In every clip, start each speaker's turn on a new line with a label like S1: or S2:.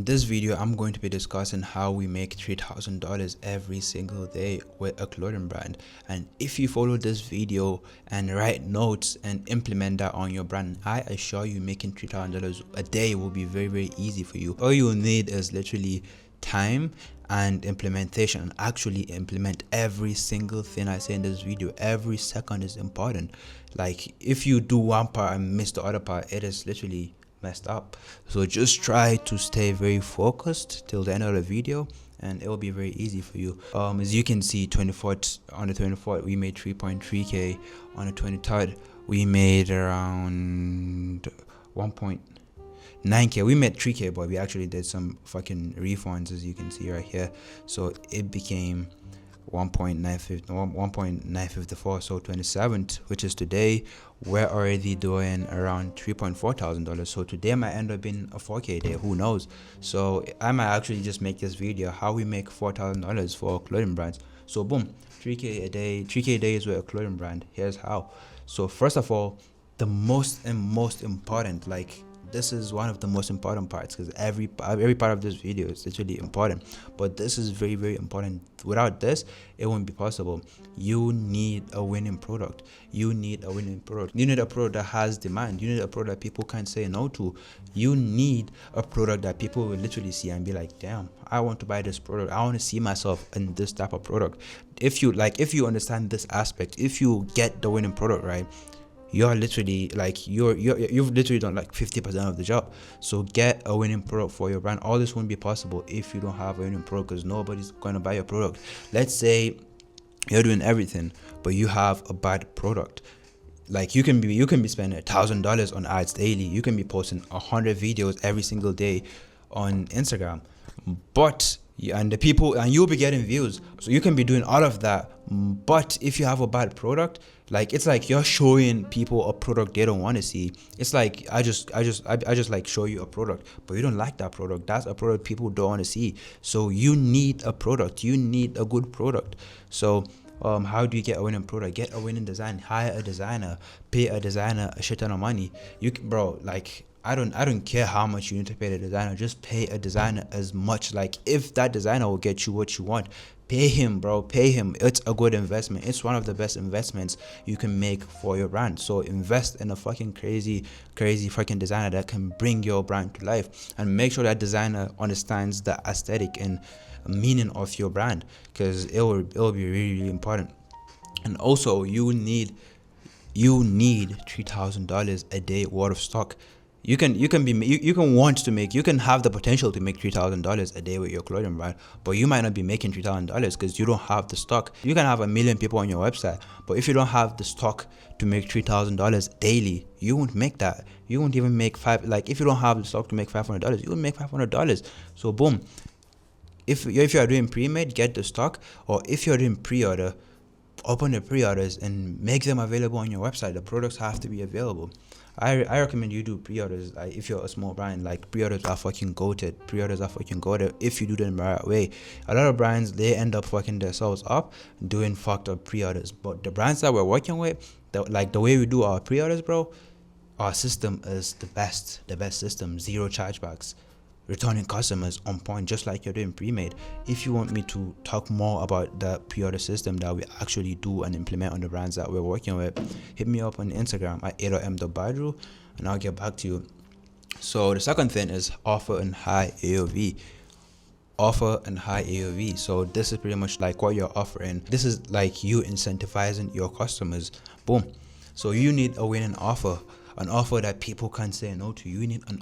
S1: this video, I'm going to be discussing how we make $3,000 every single day with a clothing brand. And if you follow this video and write notes and implement that on your brand, I assure you making $3,000 a day will be very easy for you. All you need is literally time and implementation, and actually implement every single thing I say in this video. Every second is important. Like if you do one part and miss the other part, it is literally messed up. So just try to stay very focused till the end of the video and it will be very easy for you. As you can see, on the 24th we made 3.3k. On the 23rd we made around 1.9k. we made 3k, but we actually did some fucking refunds, as you can see right here, so it became 1.954. So 27th, which is today, we're already doing around $3,400. so today might end up being a 4k day, who knows. So I might actually just make this video how we make $4,000 for clothing brands. So boom, 3k a day, 3k days with a clothing brand. Here's how. So first of all, the most important, like this is one of the most important parts, because every part of this video is literally important, but this is very important. Without this, it won't be possible. You need a winning product. You need a product that has demand. You need a product that people can't say no to. You need a product that people will literally see and be like, damn, I want to buy this product. I want to see myself in this type of product. If you understand this aspect, if you get the winning product right, you're literally like you've literally done like 50% of the job. So get a winning product for your brand. All this won't be possible if you don't have a winning product, because nobody's going to buy your product. Let's say you're doing everything but you have a bad product. Like you can be spending $1,000 on ads daily. You can be posting 100 videos every single day on Instagram, but you'll be getting views. So you can be doing all of that, but if you have a bad product, like it's like you're showing people a product they don't want to see. It's like I just like show you a product, but you don't like that product. That's a product people don't want to see. So you need a product. You need a good product. So how do you get a winning product? Get a winning design. Hire a designer. Pay a designer a shit ton of money. You can, bro, like I don't care how much you need to pay the designer. Just pay a designer as much. Like if that designer will get you what you want, pay him, bro. Pay him. It's a good investment. It's one of the best investments you can make for your brand. So invest in a fucking crazy fucking designer that can bring your brand to life, and make sure that designer understands the aesthetic and meaning of your brand, because it will be really important. And also you need $3,000 a day worth of stock. You can have the potential to make $3,000 a day with your clothing brand, but you might not be making $3,000 because you don't have the stock. You can have 1 million people on your website, but if you don't have the stock to make $3,000 daily, you won't make that. You won't even make if you don't have the stock to make $500, you won't make $500. So boom, if you are doing pre-made, get the stock, or if you're doing pre-order, open the pre-orders and make them available on your website. The products have to be available. I recommend you do pre-orders. Like if you're a small brand, like pre-orders are fucking goated. If you do them the right way. A lot of brands, they end up fucking themselves up doing fucked up pre-orders. But the brands that we're working with, the way we do our pre-orders, bro, our system is the best system. 0 chargebacks, returning customers on point, just like you're doing pre-made. If you want me to talk more about the pre-order system that we actually do and implement on the brands that we're working with, hit me up on Instagram at m.badru and I'll get back to you. So the second thing is offer and high AOV. So this is pretty much like what you're offering. This is like you incentivizing your customers. Boom. So you need a winning offer. An offer that people can't say no to. You need an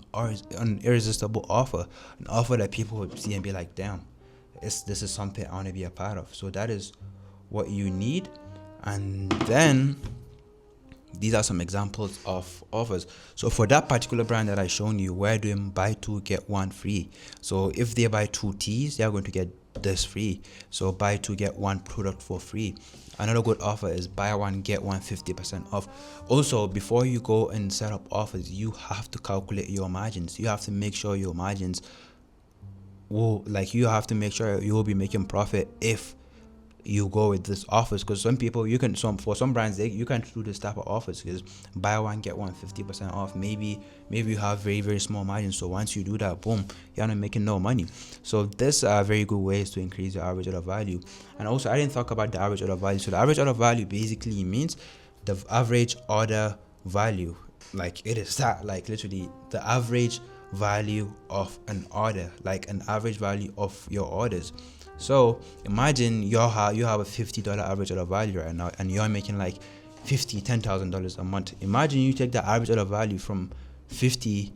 S1: irresistible offer. An offer that people would see and be like, damn, this is something I want to be a part of. So that is what you need. And then these are some examples of offers. So for that particular brand that I shown you, we're doing buy 2 get 1 free. So if they buy 2 teas, they're going to get this free. So buy 2 get 1 product for free. Another good offer is buy 1 get 1 50% off. Also, before you go and set up offers, you have to calculate your margins. You have to make sure your margins will, you have to make sure you will be making profit if you go with this offers, because some people for some brands you can do this type of offers, because buy one get one 50% off. Maybe you have very, very small margins, so once you do that, boom, you're not making no money. So this are very good ways to increase your average order value. And also, I didn't talk about the average order value. So the average order value basically means the average order value, like it is that, like literally the average value of an order, like an average value of your orders. So imagine you have a $50 average order value right now, and you're making like $10,000 a month. Imagine you take the average order value from $50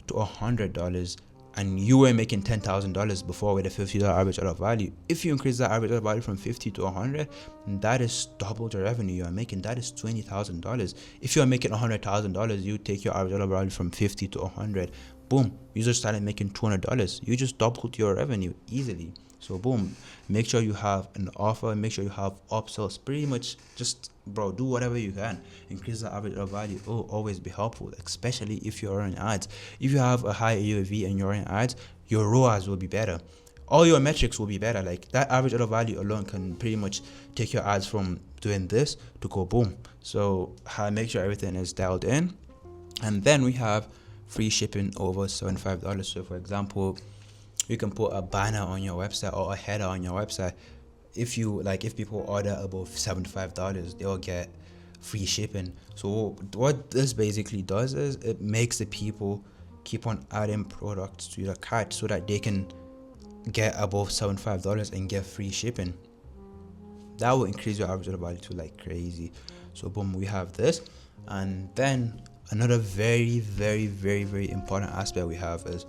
S1: to $100, and you were making $10,000 before with a $50 average order value. If you increase that average order value from 50 to 100, that is double the revenue you are making. That is $20,000. If you are making $100,000, you take your average order value from 50 to 100. Boom, you just started making $200. You just doubled your revenue easily. So boom, make sure you have an offer, make sure you have upsells. Pretty much just, bro, do whatever you can. Increase the average order value. It will always be helpful, especially if you're running ads. If you have a high AOV and you're running ads, your ROAS will be better. All your metrics will be better. Like that average order value alone can pretty much take your ads from doing this to go boom. So make sure everything is dialed in. And then we have free shipping over $75. So for example, you can put a banner on your website or a header on your website. If people order above $75, they'll get free shipping. So what this basically does is it makes the people keep on adding products to your cart so that they can get above $75 and get free shipping. That will increase your average order value to like crazy. So boom, we have this. And then another very, very, very, very important aspect we have is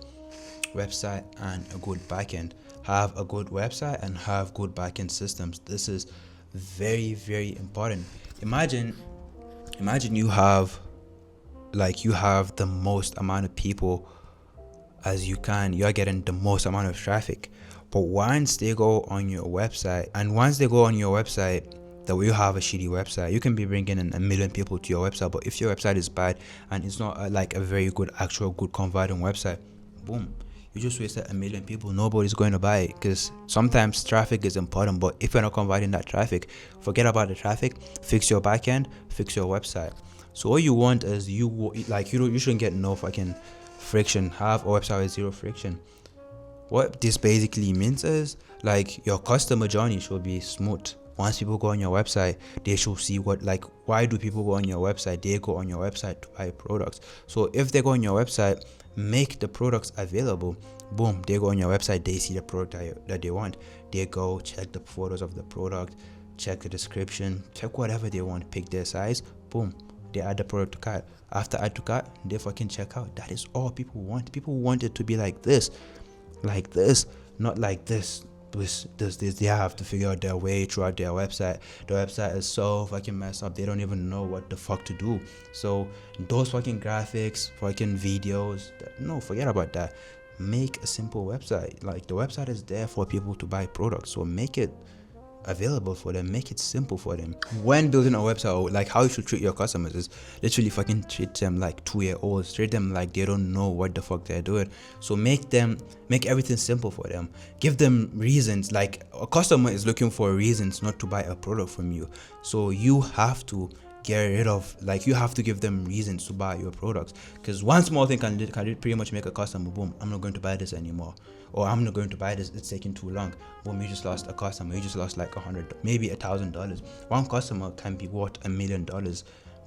S1: website and a good backend. Have a good website and have good backend systems. This is very, very important. Imagine you have the most amount of people as you can. You're getting the most amount of traffic, but once they go on your website, that you have a shitty website, you can be bringing in 1 million people to your website, but if your website is bad and it's not a very good converting website, boom, you just wasted 1 million people. Nobody's going to buy it, because sometimes traffic is important, but if you're not converting that traffic, forget about the traffic. Fix your backend, fix your website. So what you want is you shouldn't get no fucking friction. Have a website with zero friction. What this basically means is your customer journey should be smooth. Once people go on your website, they should see why do people go on your website? They go on your website to buy products. So if they go on your website, make the products available. Boom, they go on your website, they see the product that they want. They go check the photos of the product, check the description, check whatever they want, pick their size, boom, they add the product to cart. After add to cart, they fucking check out. That is all people want. People want it to be like this, not like this. They have to figure out their way throughout their website. The website is so fucking messed up, they don't even know what the fuck to do. So those fucking graphics, fucking videos, no, forget about that. Make a simple website. The website is there for people to buy products, so make it available for them, make it simple for them. When building a website, how you should treat your customers is literally fucking treat them like 2-year-olds. Treat them like they don't know what the fuck they're doing. So make everything simple for them. Give them reasons. A customer is looking for reasons not to buy a product from you, so you have to get rid of, you have to give them reasons to buy your products, because one small thing can pretty much make a customer, boom, I'm not going to buy this anymore, or I'm not going to buy this, it's taking too long. Boom, you just lost a customer. You just lost $100, maybe $1,000. One customer can be worth $1 million.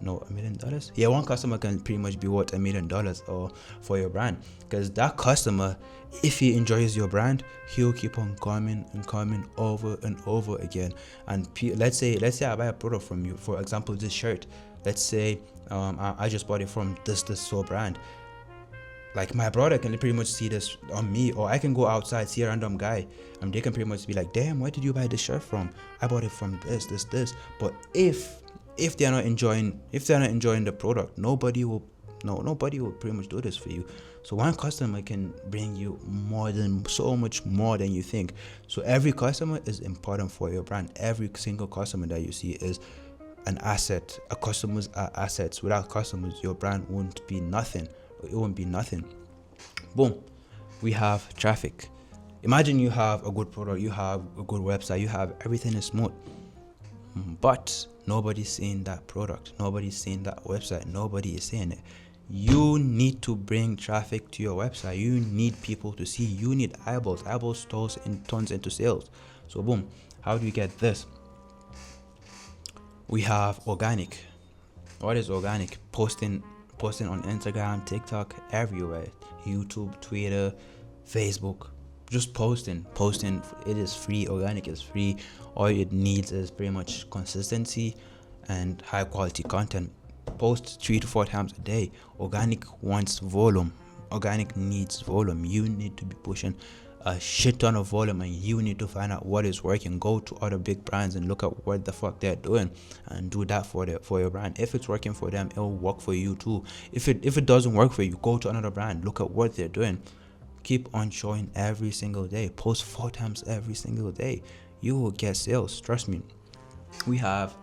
S1: No, $1 million? Yeah, one customer can pretty much be worth $1 million or for your brand, because that customer, if he enjoys your brand, he'll keep on coming and coming over and over again. And let's say I buy a product from you, for example this shirt. Let's say I just bought it from this so brand. My brother can pretty much see this on me, or I can go outside, see a random guy, and they can pretty much be like, damn, where did you buy this shirt from? I bought it from this. But if they're not enjoying the product, nobody will pretty much do this for you. So one customer can bring you so much more than you think. So every customer is important for your brand. Every single customer that you see is an asset. Customers are assets. Without customers, your brand won't be nothing. It won't be nothing. Boom, we have traffic. Imagine you have a good product, you have a good website, you have everything is smooth, but nobody's seeing that product, nobody's seeing that website, nobody is seeing it. You need to bring traffic to your website. You need people to see. You need eyeballs. Eyeballs turns into sales. So boom, how do you get this? We have organic. What is organic? Posting on Instagram, TikTok, everywhere, YouTube, Twitter, Facebook. Just posting. It is free. Organic is free. All it needs is pretty much consistency and high quality content. Post 3 to 4 times a day. Organic wants volume. Organic needs volume. You need to be pushing a shit ton of volume, and you need to find out what is working. Go to other big brands and look at what the fuck they're doing and do that for your brand. If it's working for them, it'll work for you too. If it doesn't work for you, go to another brand, look at what they're doing. Keep on showing every single day. Post 4 times every single day. You will get sales, trust me. We have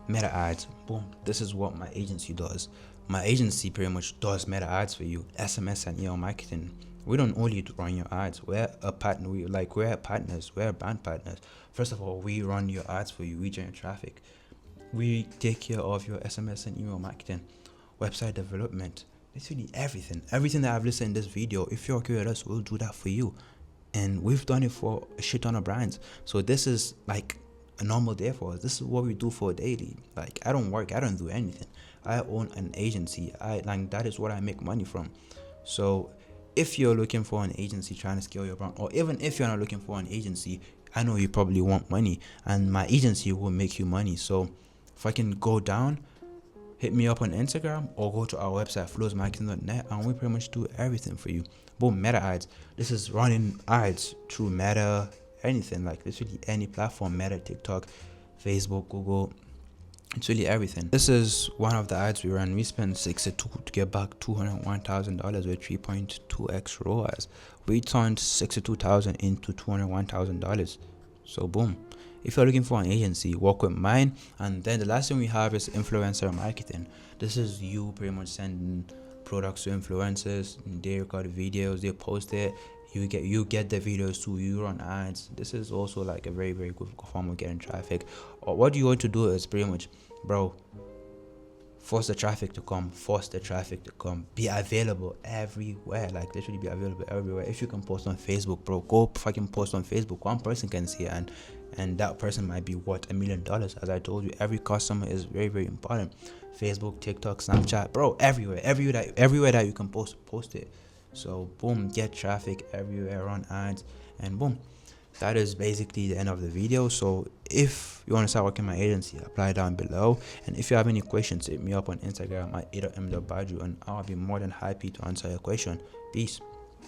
S1: meta ads. Boom, this is what my agency does. My agency pretty much does meta ads for you. SMS and email marketing. We don't only run your ads. We're a partner. We're partners. We're brand partners. First of all, we run your ads for you. We generate traffic. We take care of your SMS and email marketing, website development. Literally everything that I've listed in this video. If you're okay with us, we'll do that for you. And we've done it for a shit ton of brands. So this is like a normal day for us. This is what we do for daily. Like, I don't work, I don't do anything. I own an agency. That is what I make money from. So if you're looking for an agency trying to scale your brand, or even if you're not looking for an agency, I know you probably want money, and my agency will make you money. So if I can go down, hit me up on Instagram or go to our website, flowsmarketing.net, and we pretty much do everything for you. Boom, meta ads. This is running ads through Meta, anything, like literally any platform, Meta, TikTok, Facebook, Google. It's really everything. This is one of the ads we ran. We spent 62 to get back $201,000 with 3.2x ROAS. We turned 62,000 into $201,000. So boom. If you're looking for an agency, work with mine. And then the last thing we have is influencer marketing. This is you pretty much sending products to influencers. They record videos, they post it. You get the videos too. You run ads. This is also like a very, very good form of getting traffic. Or what you want to do is pretty much, bro, force the traffic to come. Be available everywhere. Like literally be available everywhere. If you can post on Facebook, bro, go fucking post on Facebook. One person can see it, and that person might be worth $1 million. As I told you, every customer is very, very important. Facebook, TikTok, Snapchat, bro, everywhere that you can post it. So boom, get traffic everywhere, run ads, and boom, that is basically the end of the video. So if you want to start working my agency, apply down below. And if you have any questions, hit me up on Instagram at @m.baju, and I'll be more than happy to answer your question. Peace.